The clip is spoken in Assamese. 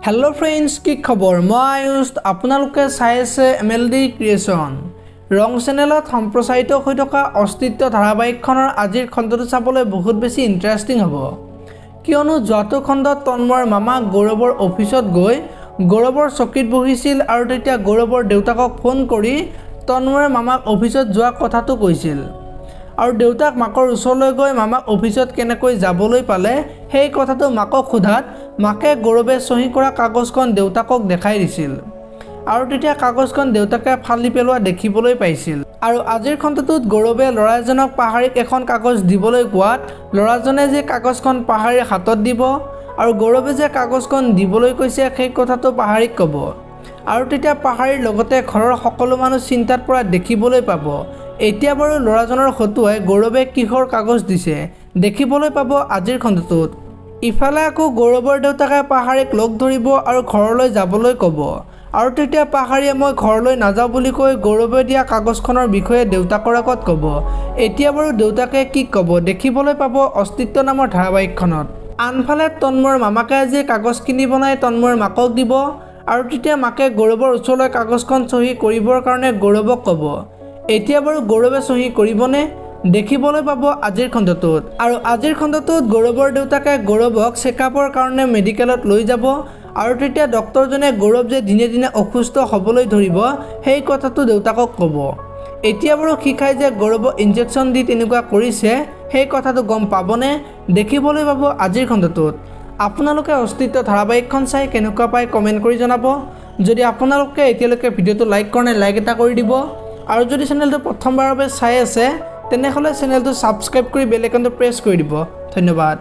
हेलो फ्रेंड्स की खबर मैं आयुष आपनालोके चाই আছে MLD क्रिएशन रंग चेनेলত सम्प्रसारित হৈ থকা अस्तित्व ধাৰাবাহিকখনৰ আজিৰ খণ্ডটো চাবলৈ বহুত বেছি ইন্টাৰেষ্টিং হ'ব কিয়নো যোৱাটো খণ্ডত তন্ময়ৰ মামা গৌৰৱৰ অফিচত গৈ গৌৰৱৰ চকীত বহিছিল আৰু তেতিয়া গৌৰৱৰ দেউতাকক ফোন কৰি তন্ময়ৰ মামাক অফিচত যোৱা কথাটো কৈছিল আৰু দেউতাক মাকৰ ওচৰলৈ গৈ মামাক অফিচত কেনেকৈ যাবলৈ পালে সেই কথাটো মাকক সোধাত মাকে গৌৰৱে সহি কৰা কাগজখন দেউতাকক দেখাই দিছিল আৰু তেতিয়া কাগজখন দেউতাকে ফালি পেলোৱা দেখিবলৈ পাইছিল আৰু আজিৰ খণ্ডটোত গৌৰৱে লৰাজনক পাহাৰীক এখন কাগজ দিবলৈ কোৱাত লৰাজনে যে কাগজখন পাহাৰীৰ হাতত দিব আৰু গৌৰৱে যে কাগজখন দিবলৈ কৈছে সেই কথাটো পাহাৰীক ক'ব আৰু তেতিয়া পাহাৰীৰ লগতে ঘৰৰ সকলো মানুহ চিন্তাত পৰা দেখিবলৈ পাব এতিয়া বাৰু লৰাজনৰ হতুৱাই গৌৰৱে কিহৰ কাগজ দিছে দেখিবলৈ পাব আজিৰ খণ্ডটোত ইফালে আকৌ গৌৰৱৰ দেউতাকে পাহাৰীক লগ ধৰিব আৰু ঘৰলৈ যাবলৈ ক'ব আৰু তেতিয়া পাহাৰীয়ে মই ঘৰলৈ নাযাওঁ বুলি কৈ গৌৰৱে দিয়া কাগজখনৰ বিষয়ে দেউতাকৰ আগত ক'ব এতিয়া বাৰু দেউতাকে কি ক'ব দেখিবলৈ পাব অস্তিত্ব নামৰ ধাৰাবাহিকখনত আনফালে তন্ময়ৰ মামাকে আজি কাগজ কিনি বনাই তন্ময়ৰ মাকক দিব আৰু তেতিয়া মাকে গৌৰৱৰ ওচৰলৈ কাগজখন সহি কৰিবৰ কাৰণে গৌৰৱক ক'ব এতিয়া বাৰু গৌৰৱে সহি কৰিবনে দেখিবলৈ পাব আজিৰ খণ্ডটোত আৰু আজিৰ খণ্ডটোত গৌৰৱৰ দেউতাকে গৌৰৱক চেকআপৰ কাৰণে মেডিকেলত লৈ যাব আৰু তেতিয়া ডক্টৰজনে গৌৰৱ যে দিনে দিনে অসুস্থ হ'বলৈ ধৰিব সেই কথাটো দেউতাকক ক'ব এতিয়া বাৰু শিকাই যে গৌৰৱক ইনজেকশ্যন দি তেনেকুৱা কৰিছে সেই কথাটো গম পাবনে দেখিবলৈ পাব আজিৰ খণ্ডটোত আপোনালোকে অস্তিত্ব ধাৰাবাহিকখন চাই কেনেকুৱা পায় কমেণ্ট কৰি জনাব যদি আপোনালোকে এতিয়ালৈকে ভিডিঅ'টো লাইক কৰা নাই লাইক এটা কৰি দিব আৰু যদি চেনেলটো প্ৰথমবাৰৰ বাবে চাই আছে তেনেহ'লে চেনেলটো সাবস্ক্ৰাইব কৰি বেল আইকনটো প্ৰেছ কৰি দিব ধন্যবাদ।